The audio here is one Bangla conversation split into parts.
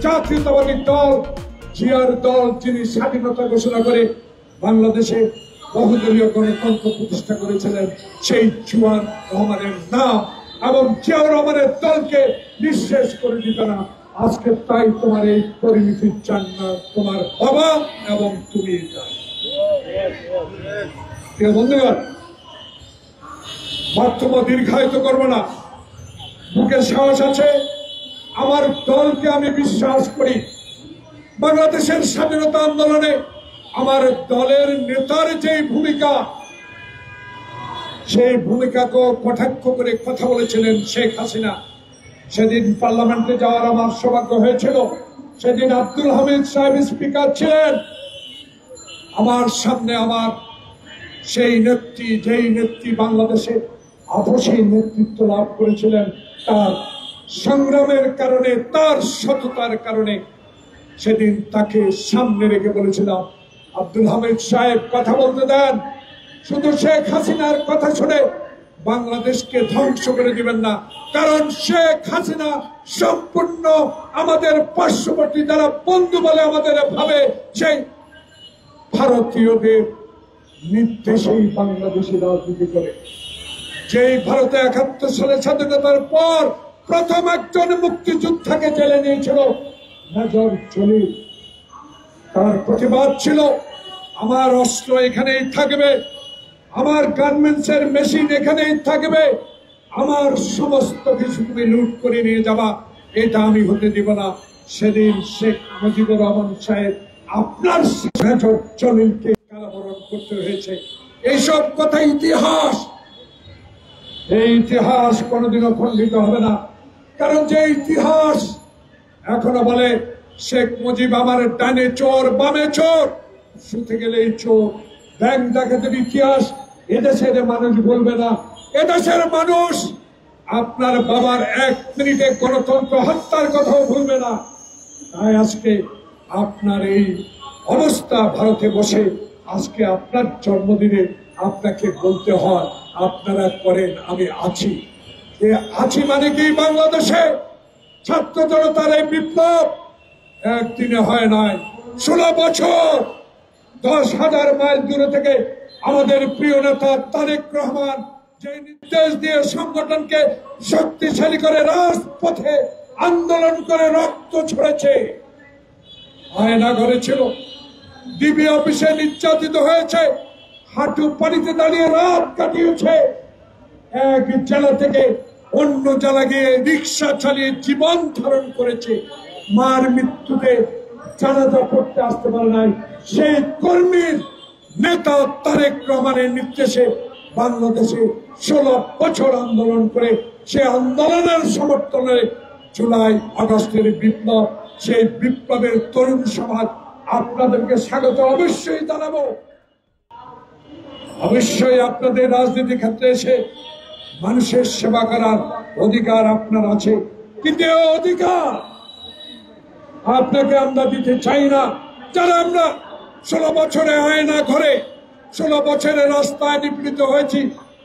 জাতীয়তাবাদী দল জিয়ার দল, যিনি স্বাধীনতা ঘোষণা করে বাংলাদেশে বহুদলীয় গণতন্ত্র প্রতিষ্ঠা করেছিলেন, সেই জিয়াউর রহমানের নাম এবং জিয়াউর রহমানের দলকে নিঃশেষ করে দিতে না। আজকে তাই তোমার এই পরিণতির চান না তোমার বাবা এবং তুমি। বন্ধুগণ, বক্তব্য দীর্ঘায়িত করবো না। বুকে সাহস আছে, আমার দলকে আমি বিশ্বাস করি। বাংলাদেশের স্বাধীনতা আন্দোলনে আমার দলের নেতার যে ভূমিকা, সেই ভূমিকাকে কটাক্ষ করে কথা বলেছিলেন শেখ হাসিনা। সেদিন পার্লামেন্টে যাওয়ার আমার সৌভাগ্য হয়েছিল। সেদিন আব্দুল হামিদ সাহেব স্পিকার ছিলেন। আমার সামনে আমার সেই নেত্রী, যেই নেত্রী বাংলাদেশে আপসী নেতৃত্ব লাভ করেছিলেন, তার সংগ্রামের কারণে, তার সততার কারণে সেদিন তাকে সামনে রেখে বলেছিলাম, আব্দুল হামিদ সাহেব কথা বলতে দেন, শুধু শেখ হাসিনার কথা শুনে বাংলাদেশকে ধ্বংস করে দিবেন না। কারণ শেখ হাসিনা সম্পূর্ণ আমাদের পার্শ্ববর্তী যারা বন্ধু বলে আমাদের ভাবে, সেই ভারতীয়দের নির্দেশেই বাংলাদেশে রাজনীতি করে। যেই ভারতে ৭১ সালে স্বাধীনতার পর প্রথম একজন মুক্তিযোদ্ধাকে জেলে নিয়েছিল মেজর জলিল। তার প্রতিবাদ ছিল, আমার অস্ত্র এখানেই থাকবে, আমার গার্মেন্টসের মেশিন এখানেই থাকবে, আমার সমস্ত কিছু তুমি লুট করে নিয়ে যাবা, এটা আমি হতে দিব না। সেদিন শেখ মুজিবুর রহমান সাহেব আপনার মেজর জলিলকে কারাবরণ করতে হয়েছে। এইসব কথা ইতিহাস, এই ইতিহাস কোনোদিনও খণ্ডিত হবে না। কারণ যে ইতিহাস এখনো বলে শেখ মুজিব আমার ডানে চোর বামে চোর, শুতে গেলেই চোর, ব্যাংক ডাকাতের ইতিহাস এদেশের মানুষ বলবে না। এদেশের মানুষ আপনার বাবার 1 মিনিটে গণতন্ত্র হত্যার কথাও ভুলবে না। তাই আজকে আপনার এই অবস্থা, ভারতে বসে আজকে আপনার জন্মদিনে আপনাকে বলতে হয় আপনারা করেন, আমি আছি। আছি মানে কি? বাংলাদেশে ছাত্র জনতার এই বিপ্লব একদিনে হয় নাই। 16 বছর 10,000 মাইল দূরে থেকে আমাদের প্রিয় নেতা তারেক রহমান যে নির্দেশ দিয়ে সংগঠনকে শক্তিশালী করে রাজপথে আন্দোলন করে রক্ত ছড়েছে, আয়না ঘরে ছিল, ডিবি অফিসে নির্যাতিত হয়েছে, হাঁটু পানিতে দাঁড়িয়ে রাত কাটিয়েছে, এক জেলা থেকে অন্য জেলা গিয়ে রিক্সা চালিয়ে জীবন ধারণ করেছে, মার মৃত্যুতে জানাজা পড়তে আসতে পারে নাই। সেই কর্মীর নেতা তারেক রহমানের নির্দেশে বাংলাদেশে 16 বছর আন্দোলন করে সে আন্দোলনের সমর্থনে জুলাই আগস্টের বিপ্লব, সেই বিপ্লবের তরুণ সমাজ আপনাদেরকে স্বাগত অবশ্যই জানাবো। অবশ্যই আপনাদের রাজনীতি ক্ষেত্রে এসে মানুষের সেবা করার অধিকার আপনার আছে, কিন্তু এই অধিকার আপনাকে আমরা দিতে চাই না। যারা আমরা 16 বছরে আয়না ঘরে, 16 বছরের রাস্তায় নিপীড়িত হয়েছি,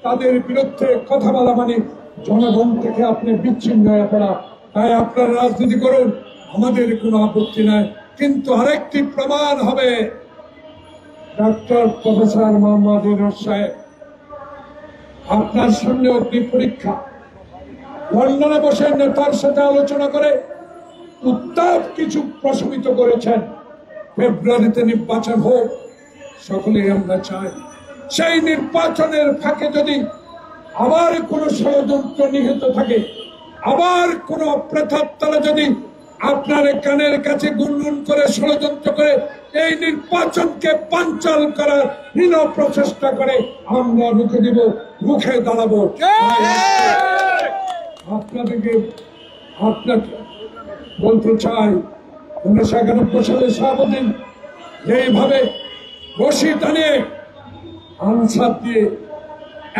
তাদের বিরুদ্ধে কথা বলা মানে জনগণ থেকে আপনি বিচ্ছিন্ন হয়ে পড়া। তাই আপনারা রাজনীতি করুন, আমাদের কোনো আপত্তি নাই। কিন্তু আরেকটি প্রমাণ হবে, ডক্টর প্রফেসর মোহাম্মদ ইউনূস সাহেব আপনার সামনে অগ্নি পরীক্ষা, লন্ডনে বসে নেতার সাথে আলোচনা করে উত্তাপ কিছু প্রশমিত করেছেন। ফেব্রুয়ারিতে নির্বাচন হোক, সকলেই আমরা চাই। সেই নির্বাচনের ফাঁকে যদি আবার কোনো ষড়যন্ত্র নিহিত থাকে, আবার কোনো প্রেতাত্মারা যদি আপনার কানের কাছে গুনগুন করে ষড়যন্ত্র করে এই নির্বাচনকে পাঞ্চাল করার হীন প্রচেষ্টা করে, আমরা রুখে দিব, রুখে দাঁড়াবো। আপনাদেরকে বলতে চাই, 1991 সালে শাহাবুদ্দিন এইভাবে রশি টানিয়ে আনসার দিয়ে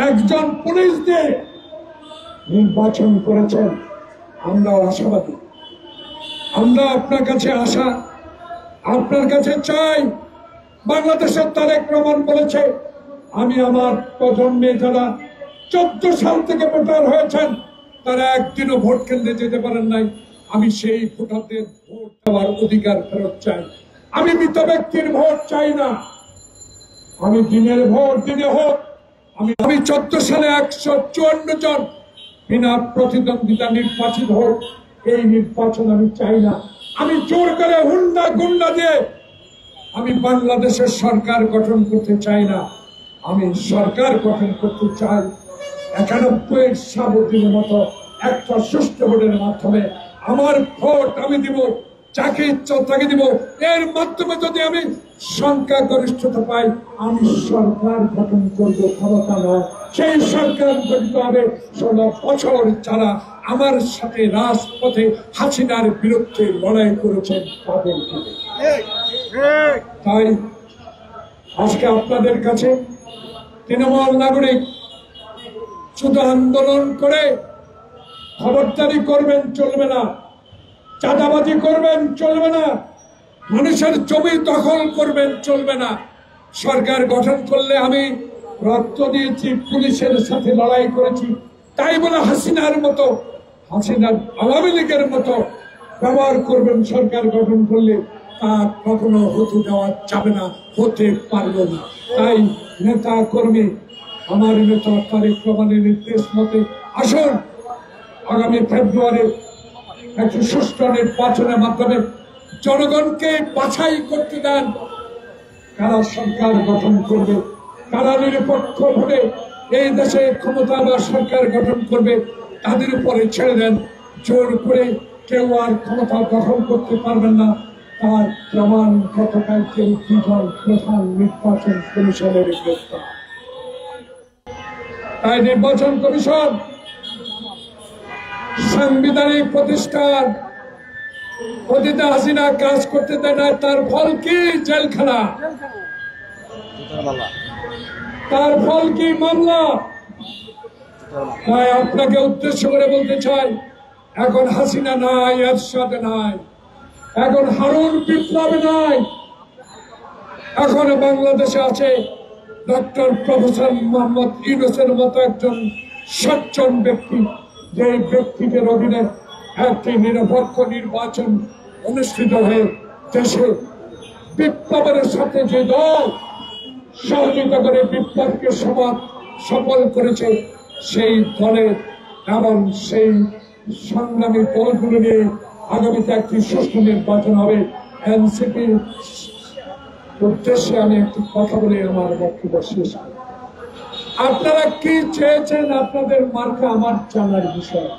একজন পুলিশ দিয়ে নির্বাচন করেছেন। আমরা আশাবাদী, আমরা আপনার কাছে আশা, আপনার কাছে চাই। বাংলাদেশের তারেক রহমান বলেছে, আমি আমার প্রজন্মে যারা 14 সাল থেকে ভোটার হয়েছেন তারা একদিনও ভোট কেন্দ্রে যেতে পারেন নাই, আমি সেই ভোটারদের ভোট দেওয়ার অধিকার ফেরত চাই। আমি মৃত ব্যক্তির ভোট চাই না। আমি দিনের ভোট দিনে হোক। আমি 14 সালে 154 জন বিনা প্রতিদ্বন্দ্বিতা নির্বাচিত হোক, এই নির্বাচন আমি চাই না। আমি জোর করে হুন্ডা গুন্ডা দিয়ে আমি বাংলাদেশের সরকার গঠন করতে চাই না। আমি সরকার গঠন করতে চাই 91 সাবধানের মতো একটা সুষ্ঠু ভোটের মাধ্যমে। আমার ভোট আমি দিব, যাকে ইচ্ছা তাকে দিব। এর মাধ্যমে যদি আমি সংখ্যাগরিষ্ঠতা পাই, আমি সরকার গঠন করব, ক্ষমতা নয়। সেই সরকার গঠিত হবে 16 বছর যারা আমার সাথে রাজপথে হাসিনার বিরুদ্ধে লড়াই করেছেন তাদের। তাই আজকে আপনাদের কাছে তৃণমূল নাগরিক শুধু আন্দোলন করে খবরদারি করবেন চলবে না, চাঁদাবাজি করবেন চলবে না, মানুষের জমি দখল করবেন চলবে না। সরকার গঠন করলে আমি রক্ত দিয়েছি, পুলিশের সাথে লড়াই করেছি, তাই বলে হাসিনার মতো, হাসিনার আওয়ামী লীগের মতো ব্যবহার করবেন সরকার গঠন করলে, তা কখনো হতে দেওয়া যাবে না, হতে পারবে না। তাই নেতা কর্মী, আমার নেতা তারেক রহমানের নির্দেশ মতে আসুন, আগামী ফেব্রুয়ারি একটি সুষ্ঠু নির্বাচনের মাধ্যমে জনগণকে বাছাই করতে দেন কারা সরকার গঠন করবে, কারা নিরপেক্ষ ভাবে এই দেশে ক্ষমতা বা সরকার গঠন করবে, তাদের উপরে ছেড়ে দেন। জোর করে কেউ আর ক্ষমতা দখল করতে পারবেন না, তার প্রমাণ গতকালকে 2 জন প্রধান নির্বাচন কমিশনের গ্রেফতার। তাই নির্বাচন কমিশন সাংবিধানিক প্রতিষ্ঠান, অতীতে হাসিনা কাজ করতে দেয় না, তার ফল কি? জেলখানা। তার ফল কি? মামলা। তাই আপনাকে উদ্দেশ্য করে বলতে চাই, এখন হাসিনা নাই, এরশাদ নাই, এখন হারুন বিপ্লবী নাই, এখন বাংলাদেশে আছে ডক্টর প্রফেসর মোহাম্মদ ইউনূসের মতো একজন সজ্জন ব্যক্তি, যে ব্যক্তিদের অধীনে একটি নিরপেক্ষ নির্বাচন অনুষ্ঠিত হয়ে দেশে বিপ্লবের সাথে যে দল সহযোগিতা করে বিপ্লবকে সফল করেছে, সেই দলের এবং সেই সংগ্রামী দলগুলো নিয়ে আগামীতে একটি সুষ্ঠু নির্বাচন হবে। এনসিপির উদ্দেশ্যে আমি একটি কথা বলে আমার বক্তব্য শেষ করি। আপনারা কি চেয়েছেন আপনাদের মার্কা আমার জানার বিষয়,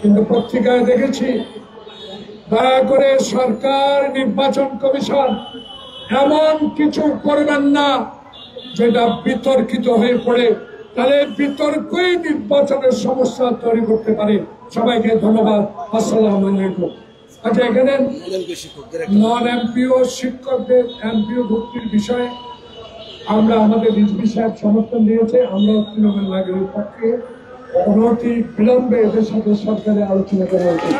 কিন্তু পত্রিকায় দেখেছি দয়া করে সরকার, নির্বাচন কমিশন এমন কিছু করবেন না যেটা বিতর্কিত হয়ে পড়ে, তাহলে বিতর্কই নির্বাচনের সমস্যা তৈরি করতে পারে। সবাইকে ধন্যবাদ। আসসালামু আলাইকুম। আচ্ছা, এখানে নন এমপিও শিক্ষকদের এমপিও ভর্তির বিষয়ে আমরা আমাদের রিজভী সাহেব সমর্থন দিয়েছে। আমরা তৃণমূল নাগরিক পক্ষে অনতি বিলম্বে এদের সাথে সরকারের আলোচনা করা উচিত।